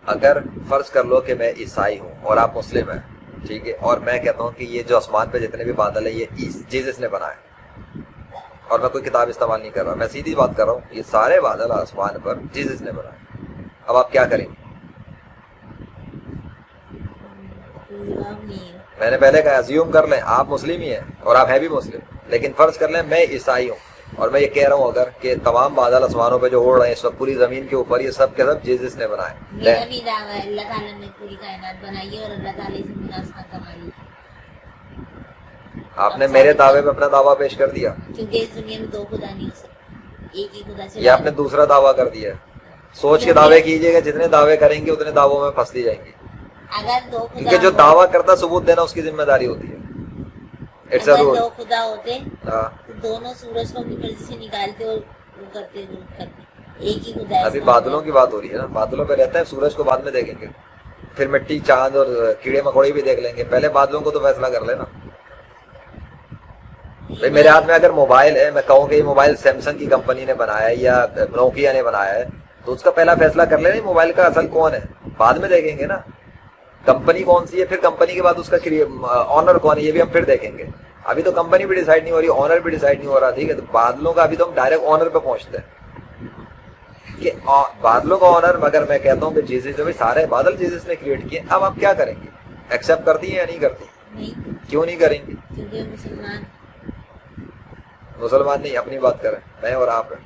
اگر فرض کر لو کہ میں عیسائی ہوں اور آپ مسلم ہیں، ٹھیک ہے، اور میں کہتا ہوں کہ یہ جو آسمان پہ جتنے بھی بادل ہیں یہ جیزس نے بنائے، اور میں کوئی کتاب استعمال نہیں کر رہا، میں سیدھی بات کر رہا ہوں، یہ سارے بادل آسمان پر جیزس نے بنائے، اب آپ کیا کریں گے؟ میں نے پہلے کہا ایزیوم کر لیں آپ مسلم ہی ہیں اور آپ ہیں بھی مسلم، لیکن فرض کر لیں میں عیسائی ہوں اور میں یہ کہہ رہا ہوں اگر کہ تمام بادل آسمانوں پہ جو اڑ رہے ہیں اس وقت پوری زمین کے اوپر، یہ سب کے سب جیزس نے بنائے. میرا بھی دعویٰ ہے اللہ تعالیٰ نے پوری کائنات بنائی ہے اور اللہ تعالیٰ سے مناسبت کمائی ہے. آپ نے میرے دعوے پہ اپنا دعویٰ پیش کر دیا، کیونکہ اس دنیا میں دو خدا نہیں ہو سکتے، ایک ہی خدا سے. یہ آپ نے دوسرا دعویٰ کر دیا. سوچ کے دعوے کیجئے گا، جتنے دعوے کریں گے اتنے دعووں میں پھنس دی جائیں گے، اگر دو خدا کیونکہ جو دعویٰ کرتا ثبوت دینا اس کی ذمہ داری ہوتی ہے. اٹس اے اگر رول. دو خدا ہوتے تو دونوں سورج کو اپنی مرضی سے نکالتے اور وہ کرتے ایک ہی خدا ہے. ابھی بادلوں کی بات ہو رہی ہے نا، بادلوں پہ رہتے ہیں، سورج کو بعد میں دیکھیں گے، پھر مٹی چاند اور کیڑے مکوڑے بھی دیکھ لیں گے، پہلے بادلوں کو تو فیصلہ کر لینا. بھائی میرے ہاتھ میں اگر موبائل ہے، میں کہوں کہ یہ موبائل سیمسنگ کی کمپنی نے بنایا ہے یا نوکیا نے بنایا ہے، تو اس کا پہلا فیصلہ کر لینا موبائل کا اصل کون ہے، بعد میں دیکھیں گے نا کمپنی کون سی ہے، پھر کمپنی کے بعد اس کا آنر کون ہے یہ بھی ہم پھر دیکھیں گے. ابھی تو کمپنی بھی ڈیسائیڈ نہیں ہو رہی، آنر بھی ڈیسائیڈ نہیں ہو رہا، ٹھیک ہے. تو بادلوں کا ابھی تو ہم ڈائریکٹ آنر پہ پہنچتے ہیں کہ بادلوں کا آنر. مگر میں کہتا ہوں کہ جیزس جو بھی سارے بادل جیزس نے کریٹ کیے، اب آپ کیا کریں گے؟ ایکسیپٹ کرتی ہیں یا نہیں کرتی؟ نہیں، کیوں نہیں کریں گے؟ کیونکہ مسلمان نہیں، اپنی بات کریں، میں اور آپ ہیں.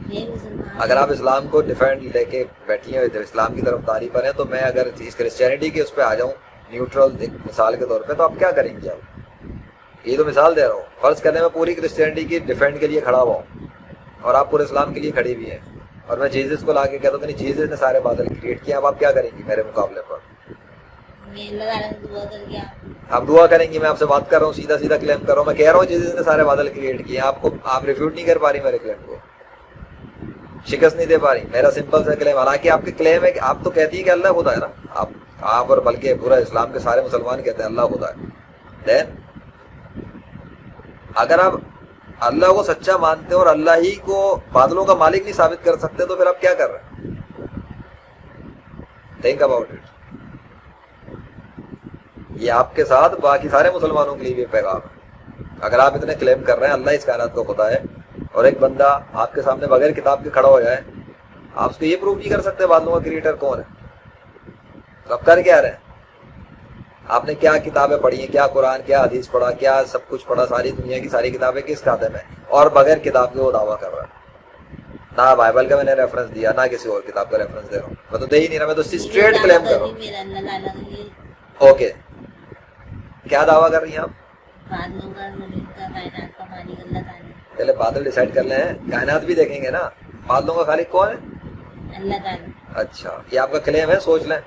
میں مسلمان. اگر آپ اسلام کو ڈیفینڈ لے کے بیٹھی ہیں، اسلام کی طرف داری پر ہیں، تو میں اگر اس کرسچینٹی کے اس پہ آ جاؤں نیوٹرل ایک مثال کے طور پہ، تو آپ کیا کریں گے؟ آپ یہ تو مثال دے رہا ہوں. فرض کرنے میں پوری کرسچینٹی کی ڈیفینڈ کے لیے کھڑا ہوا ہوں اور آپ پورے اسلام کے لیے کھڑی ہوئی ہیں، اور میں جیزس کو لا کے کہتا ہوں کہ جیزس نے سارے بادل کریٹ کیے، اب آپ کیا کریں گی میرے مقابلے پر؟ میں اللہ تعالیٰ سے دعا کر کے آپ دعا کریں گی؟ میں آپ سے بات کر رہا ہوں، سیدھا سیدھا کلیم کر رہا ہوں، میں کہہ رہا ہوں جیزس نے سارے بادل کریٹ کیے، آپ ریفیوٹ نہیں کر پا رہی میرے کلیم کو، شکست نہیں دے پا رہی. میرا سمپل سا کلیم، حالانکہ آپ کے کلیم ہے کہ آپ تو کہتی ہیں کہ اللہ خدا ہے نا، آپ اور بلکہ پورا اسلام کے سارے مسلمان کہتے ہیں اللہ خدا ہے. دین اگر آپ اللہ کو سچا مانتے اور اللہ ہی کو بادلوں کا مالک نہیں ثابت کر سکتے، تو پھر آپ کیا کر رہے ہیں؟ Think about it. یہ آپ کے ساتھ باقی سارے مسلمانوں کے لیے بھی پیغام ہے. اگر آپ اتنے کلیم کر رہے ہیں اللہ اس کائنات کو خدا ہے، اور ایک بندہ آپ کے سامنے بغیر کتاب کے کھڑا ہو جائے، آپ اس کو یہ پروف نہیں کر سکتے بادلوں کا کریٹر کون ہے، تو آپ کر کیا رہے ہیں؟ آپ نے کیا کتابیں پڑھی ہیں، کیا قرآن، کیا حدیث پڑھا، کیا سب کچھ پڑھا، ساری دنیا کی ساری کتابیں کس کھاتے میں، اور بغیر کتاب کے وہ دعویٰ کر رہا ہے. نہ بائبل کا میں نے ریفرنس دیا، نہ کسی اور کتاب کا ریفرنس دے رہا ہوں، میں تو دے ہی نہیں رہا، میں تو اسٹریٹ کلیم کر رہا ہوں. میرا اللہ تعالیٰ کے لیے اوکے، کیا دعویٰ کر رہی ہیں آپ؟ بادلوں کا، زمین کا، کائنات کا مالک اللہ تعالیٰ. پہلے بادل ڈیسائیڈ کر لیں، کائنات بھی دیکھیں گے نا. بادلوں کا خالق کون ہے؟ اللہ تعالیٰ. اچھا، یہ آپ کا کلیم ہے، سوچ لیں.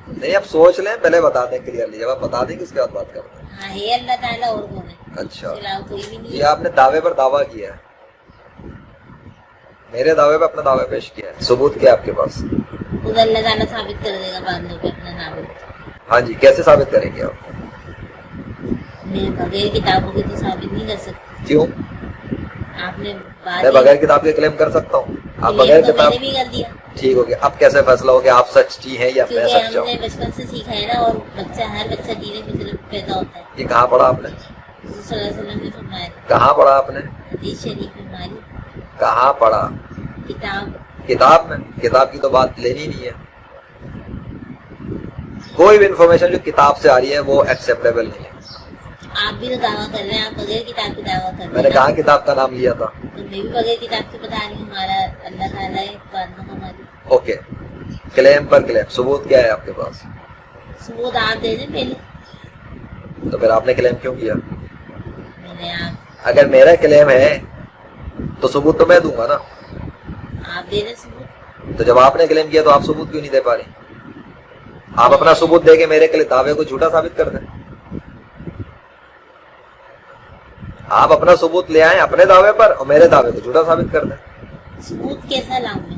نہیں آپ سوچ لیں، پہلے بتا دیں کلیئرلی، جب آپ بتا دیں کہ اس کے بعد بات کرتے ہیں. ہاں ہے اللہ تعالیٰ، اور کون ہے؟ اچھا، اس کے علاوہ کوئی بھی نہیں یہ ہے. آپ نے دعوے پر دعویٰ کیا ہے، میرے دعوے پہ اپنا دعویٰ پیش کیا ہے، ثبوت کیا آپ کے پاس؟ خود اللہ تعالیٰ ثابت کر دے گا بادلوں پہ اپنا نام. ہاں جی، کیسے ثابت کریں گے آپ؟ میں بغیر کتابوں کے تو ثابت نہیں کر سکتی. کیوں؟ آپ نے میں بغیر کتاب کے کلیم کر سکتا ہوں، آپ بغیر میں کتاب. نے بھی کر دیا. ٹھیک ہو گیا، اب کیسے فیصلہ ہو گیا آپ سچی ہیں یا میں کیونکہ سچا ہم نے ہوں؟ بچپن سے سیکھا ہے نا، اور ہر بچہ دین فطرت پیدا ہوتا ہے. یہ کہاں پڑھا آپ نے؟ حضور صلی اللہ علیہ وسلم نے فرمایا، کہاں پڑھا آپ نے؟ حدیث شریف میں ہماری کہاں پڑھا؟ کتاب. کتاب میں. کتاب کی تو بات لینی نہیں ہے. کوئی بھی انفارمیشن جو کتاب سے آ رہی ہے وہ ایکسیپٹیبل نہیں ہے. آپ بھی تو دعویٰ کر رہے ہیں، آپ بغیر کتاب کی دعویٰ کر رہے ہیں. میں نے کہاں کتاب کا نام لیا تھا؟ تو میں بھی بغیر کتاب کے بتا رہی ہوں، ہمارا اللہ تعالیٰ ہے بادلوں کا مالک. اوکے، کلیم پر کلیم، ثبوت کیا ہے آپ کے پاس؟ ثبوت آپ دے دیں پہلے. تو پھر آپ نے کلیم کیوں کیا؟ میں نے اگر میرا کلیم ہے تو ثبوت تو میں دوں گا نا. آپ دے دیں ثبوت. تو جب آپ نے کلیم کیا تو آپ ثبوت کیوں نہیں دے پا رہی؟ آپ اپنا ثبوت دے کے میرے دعوے کو جھوٹا ثابت کر دیں. آپ اپنا ثبوت لے آئیں اپنے دعوے پر اور میرے دعوے کو جھوٹا ثابت کر دیں. ثبوت کیسا لاؤں میں؟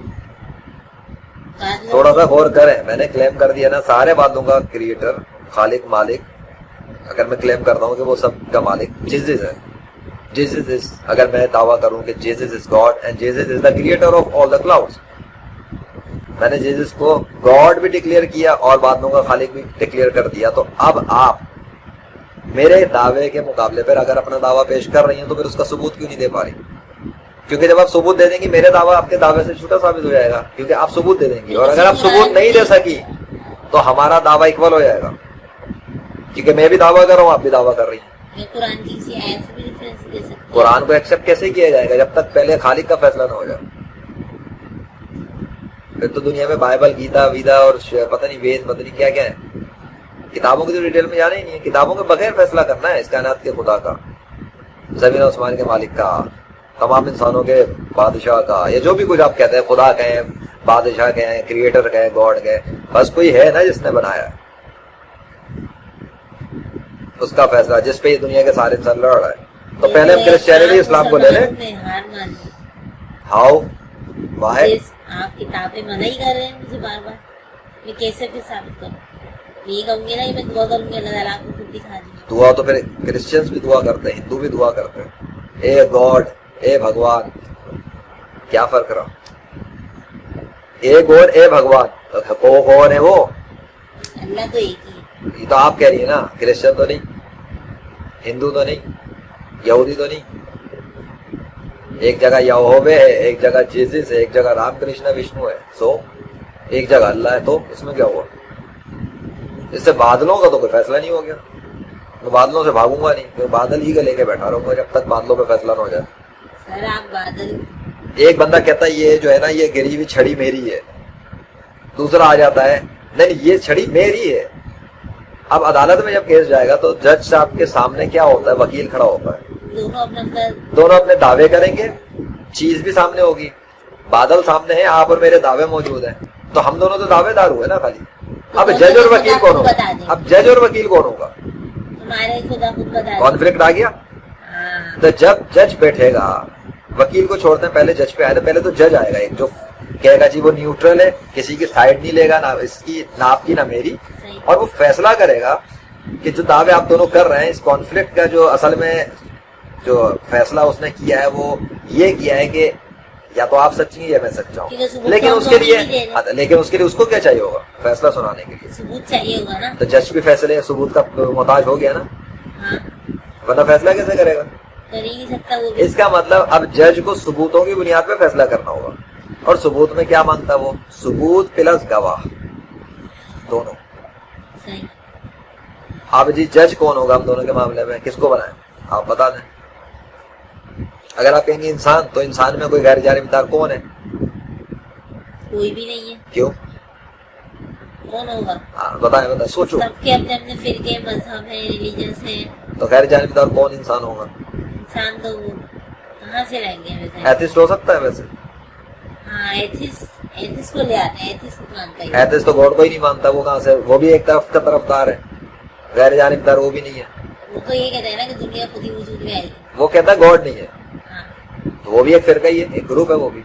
تھوڑا سا غور کریں. میں نے کلیم کر دیا نا سارے بادلوں کا کریٹر، خالق، مالک. اگر میں کلیم کرتا ہوں کہ وہ سب کا مالک جیزس ہے، جیزس از، اگر میں دعویٰ کروں کہ Jesus is God and Jesus is the creator of all the clouds, میں نے جیسس کو گاڈ بھی ڈکلیئر کیا اور بعدوں کا خالق بھی ڈکلیئر کر دیا، تو اب آپ میرے دعوے کے مقابلے پر اگر اپنا دعویٰ پیش کر رہی ہیں تو پھر اس کا ثبوت کیوں نہیں دے پا رہی؟ کیونکہ جب آپ ثبوت دے دیں گی میرے دعویٰ آپ کے دعوے سے جھوٹا ثابت ہو جائے گا، کیونکہ آپ ثبوت دے دیں گی، اور اگر آپ ثبوت نہیں دے سکی تو ہمارا دعویٰ اکول ہو جائے گا، کیونکہ میں بھی دعویٰ کر رہا ہوں، آپ بھی دعویٰ کر رہی ہیں۔ میں قرآن کی کسی آیت سے بھی ریفرنس دے سکتی ہوں۔ قرآن کو ایکسیپٹ کیسے کیا جائے گا جب تک پہلے خالق کا فیصلہ نہ ہو جائے؟ پھر تو دنیا میں بائبل، گیتا ویدا اور پتہ نہیں وید، پتہ نہیں کیا کیا ہے، کتابوں کی تو ڈیٹیل میں جانا ہی نہیں ہے۔ کتابوں کے بغیر فیصلہ کرنا ہے اس کائنات کے خدا کا، زمین و آسمان کے مالک کا، تمام انسانوں کے بادشاہ کا، یا جو بھی کچھ آپ کہتے ہیں، خدا کہیں، بادشاہ کہیں، کریٹر کہیں، گاڈ کہیں، بس کوئی ہے نا جس نے بنایا ہے، اس کا فیصلہ جس پہ یہ دنیا کے سارے انسان لڑ رہا ہے۔ تو پہلے ہم کرسچینٹی اسلام کو لے لیں۔ ہار مان لی۔ How why? آپ کتابیں منع ہی کر رہے ہیں مجھے بار بار، میں کیسے پھر ثابت کروں؟ یہ کہوں گی نا کہ میں دعا کروں گی اللہ تعالیٰ آپ کو خود دکھا دیں۔ دعا تو پھر کرسچنس بھی دعا کرتے ہیں، ہندو بھی دعا کرتے ہیں، اے گاڈ، اے بھگوان، کیا فرق رہا؟ اے گاڈ، اے بھگوان، کون ہے وہ؟ اللہ تو ایک ہی ہے۔ یہ تو آپ کہہ رہی ہیں نا، کرسچن تو نہیں، ہندو تو نہیں، یہودی تو نہیں۔ ایک جگہ یہوہ ہے، ایک جگہ جیسس ہے، ایک جگہ رام کرشنا وشنو ہے، سو ایک جگہ اللہ ہے، تو اس میں کیا ہوا؟ اس سے بادلوں کا تو کوئی فیصلہ نہیں ہو گیا، میں بادلوں سے بھاگوں گا نہیں، میں بادل ہی کا لے کے بیٹھا رہوں گا جب تک بادلوں پہ فیصلہ نہ ہو جائے۔ سر آپ بادل، ایک بندہ کہتا ہے یہ جو ہے نا یہ گری ہوئی چھڑی میری ہے، دوسرا آ جاتا ہے نہیں یہ چھڑی میری ہے۔ اب عدالت میں جب کیس جائے گا تو جج صاحب کے سامنے کیا ہوتا ہے؟ وکیل کھڑا ہوتا ہے، دونوں اپنے دعوے کریں گے، چیز بھی سامنے ہوگی، بادل سامنے ہیں، آپ اور میرے دعوے موجود ہیں، تو ہم دونوں تو دعوے دار ہوئے نا خالی۔ اب جج اور وکیل کون ہوگا؟ اب جج اور وکیل کون ہوگا؟ ہمارے خدا خود بتا کانفلکٹ آ گیا۔ تو جب جج بیٹھے گا، وکیل کو چھوڑتے ہیں، پہلے جج پہ آئے تھے، پہلے تو جج آئے گا ایک جو کہے گا جی وہ نیوٹرل ہے، کسی کی سائڈ نہیں لے گا، نہ اس کی نہ آپ کی نہ میری، اور وہ فیصلہ کرے گا کہ جو دعوے آپ دونوں کر رہے ہیں اس کانفلکٹ کا جو اصل میں جو فیصلہ اس نے کیا ہے وہ یہ کیا ہے کہ یا تو آپ سچی ہیں یا میں سچا ہوں، لیکن اس کے لیے اس کو کیا چاہیے ہوگا؟ فیصلہ سنانے کے لیے ثبوت چاہیے ہوگا نا۔ تو جج بھی فیصلے ثبوت کا محتاج ہو گیا نا، ورنہ فیصلہ کیسے کرے گا؟ کر ہی نہیں سکتا وہ۔ اس کا مطلب اب جج کو ثبوتوں کی بنیاد پہ فیصلہ کرنا ہوگا، اور ثبوت میں کیا مانگتا ہے وہ؟ ثبوت پلس گواہ دونوں۔ صحیح۔ اب جی جج کون ہوگا ہم دونوں کے معاملے میں؟ کس کو بنائیں آپ بتا دیں۔ اگر آپ کہیں گے انسان، تو انسان میں کوئی غیر جانبدار کون ہے؟ کوئی بھی نہیں ہے۔ کیوں؟ کون ہوگا؟ ہاں بتائیں سوچو۔ سب کے اپنے اپنے فرقے، مذہب ہیں، ریلیجنس ہیں، تو غیر جانبدار کون انسان ہوگا؟ انسان تو وہ کہاں سے لائیں گے ویسے؟ ایتھسٹ ہو سکتا ہے ویسے؟ ہاں ایتھس کو لے آتے ہیں، ایتھس مانتا ہے۔ ایتھسٹ تو گاڈ کو ہی نہیں مانتا، وہ کہاں سے؟ وہ بھی ایک طرف کا طرفدار ہے، غیر جانبدار وہ بھی نہیں ہے۔ وہ تو یہ کہتا ہے نا کہ دنیا خود ہی وجود میں آئی ہے۔ وہ کہتا ہے گاڈ نہیں ہے، ہاں تو وہ بھی ایک فرقہ ہی ہے، ایک گروپ ہے وہ بھی۔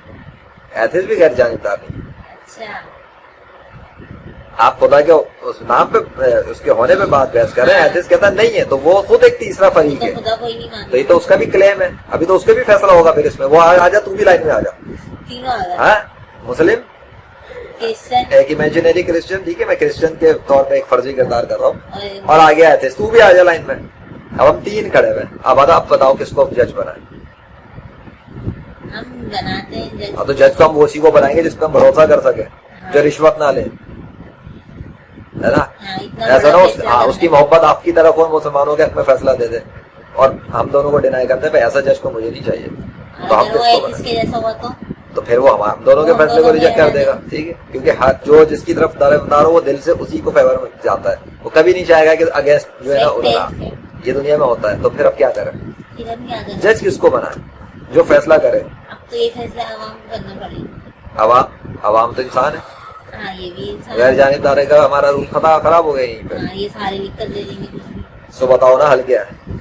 ایتھسٹ بھی غیر جانبدار نہیں ہے۔ اچھا، آپ خدا کے اس نام پہ اس کے ہونے پہ بات بحث کر رہے ہیں، ایتھسٹ کہتا نہیں ہے، تو وہ خود ایک تیسرا فریق ہے، خدا کوئی نہیں تو مانتا۔ یہ تو اس کا بھی کلیم ہے، ابھی تو اس کے بھی فیصلہ ہوگا پھر اس میں۔ وہ آ جا، تو بھی لائن میں آ جا۔ تینوں آ گئے۔ ہاں مسلم کرسچن ایک امیجنری کرسچن، ٹھیک ہے میں کرسچن کے طور پہ ایک فرضی کردار کر رہا ہوں، اور آگے آئے تھے تو بھی آ جا لائن میں۔ اب ہم تین کھڑے ہوئے، اب آپ بتاؤ کس کو جج بنائیں؟ ہم بناتے ہیں جج۔ اب تو جج کو ہم اسی کو بنائیں گے جس پہ ہم بھروسہ کر سکیں، جو رشوت نہ لے، ہے نا؟ ایسا نہ اس کی محبت آپ کی طرف ہو، مسلمانوں کے حق میں فیصلہ دے دے، اور ہم دونوں کو ڈینائی کرتے ہیں ایسا جج کو مجھے نہیں چاہیے، تو ہم کس کو اس کے جیسا ہوا تو پھر وہ ہم دونوں کے فیصلے کو ریجیکٹ کر دے گا، ٹھیک ہے؟ کیونکہ ہر جو جس کی طرف طرفدار ہو وہ دل سے اسی کو فیور میں جاتا ہے، وہ کبھی نہیں چاہے گا کہ اگینسٹ جو ہے نا اڑنا۔ یہ دنیا میں ہوتا ہے، تو پھر اب کیا کریں؟ جج کس کو بنائیں جو فیصلہ کرے؟ اب تو یہ فیصلہ عوام کو کرنا پڑے گا۔ عوام تو انسان ہے، ہاں یہ بھی انسان غیر جانبداری کا ہمارا رول خراب ہو گیا یہیں پہ۔ ہاں یہ سارے لکھ کر دے دیں گے کچھ بھی۔ سو بتاؤ نا حل کیا ہے؟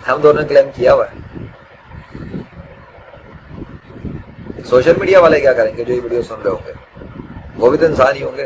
ہم دونوں نے کلیم کیا ہوا ہے، سوشل میڈیا والے کیا کریں گے جو یہ ویڈیو سن رہے ہوں گے؟ وہ بھی تو انسان ہی ہوں گے۔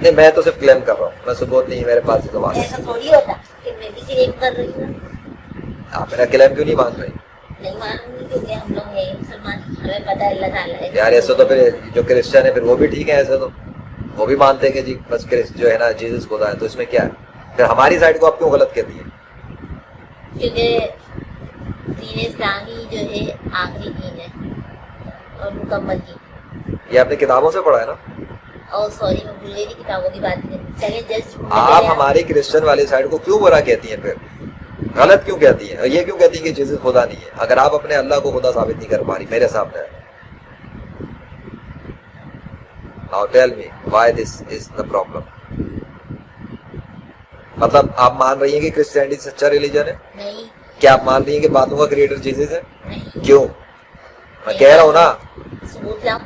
نہیں میں تو صرف کلیم کر رہا ہوں, میں ثبوت نہیں میرے پاس یہ زبان ہے. ایسا تھوڑی ہوتا کہ میں بھی کلیم کر رہی ہوں. آپ میرا کلیم کیوں نہیں مان رہی؟ نہیں مانوں گی کیونکہ ہم لوگ ہیں مسلمان, ہمیں پتہ ہے اللہ تعالیٰ ہے. یار ایسے تو پھر جو کرسچن ہے پھر وہ بھی ٹھیک ہے, ایسے تو وہ بھی مانتے ہیں کہ جی بس جو ہے نا جیزس خدا ہے, تو اس میں کیا ہے؟ پھر ہماری سائڈ کو آپ کیوں غلط کہتی ہیں؟ کیونکہ دین اسلامی جو ہے آخری دین ہے اور مکمل دین. یہ آپ نے کتابوں سے پڑھا ہے نا. اور سوری میں بھول گئی تھی کتابوں کی بات کریں. چلیں جسٹ آپ ہماری کرسچن والی سائڈ کو کیوں برا کہتی ہیں, پھر غلط کیوں کہتی ہیں, اور یہ کیوں کہتی ہیں کہ جیزس خدا نہیں ہے, اگر آپ اپنے اللہ کو خدا ثابت نہیں کر پا رہی میرے سامنے. Now tell me why this is the problem. مطلب آپ مان رہی ہیں کہ کرسچینٹی سچا ریلیجن ہے؟ نہیں کیا آپ مان رہی ہیں کہ باتوں کا کریٹر جیزس ہے؟ نہیں کیوں؟ میں کہہ رہا ہوں نا. ثبوت لاؤ.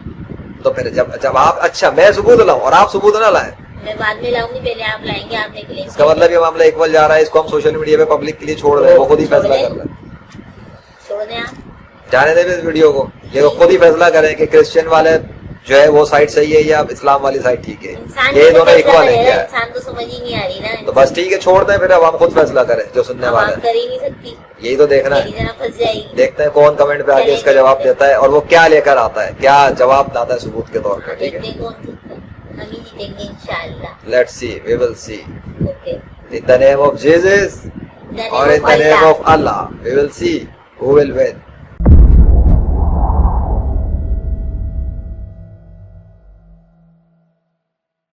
تو پھر جب آپ, اچھا میں ثبوت لاؤں اور آپ ثبوت نہ لائیں, میں بعد میں لاؤں گی, پہلے آپ لائیں گے. آپ نے کلیم اس کا مطلب یہ معاملہ اکول جا رہا ہے, اس کو ہم سوشل میڈیا پہ پبلک کے لیے چھوڑ رہے ہیں, وہ خود ہی فیصلہ کر رہے ہیں. چھوڑ دیں آپ. جانے دیں اس ویڈیو کو, یہ خود ہی فیصلہ کریں کہ کرسچن والے جو ہے وہ سائڈ صحیح ہے یا اسلام والی سائڈ ٹھیک ہے. انسان یہ کو دونوں فیصلہ اکول ہے کرے گا, کیا؟ انسان کو سمجھ ہی نہیں آ رہی نا. تو بس ٹھیک ہے, چھوڑ دیں پھر, اب ہم خود فیصلہ کریں جو سننے اب والے آپ ہیں. کر ہی نہیں سکتی, یہی تو دیکھنا میری ہے, طرح پھنس جائے گی. دیکھتے ہیں کون کمنٹ پہ آگے اس کا جواب دیتا ہے اور وہ کیا لے کر آتا ہے, کیا جواب لاتا ہے ثبوت کے طور پہ. ٹھیک ہے, دیکھتے ہیں کون جیتتا ہے. ہم ہی جیتیں گے انشاءاللہ. Let's see, we will see. Okay. In the name of Jesus or in the name of Allah, we will see who will win.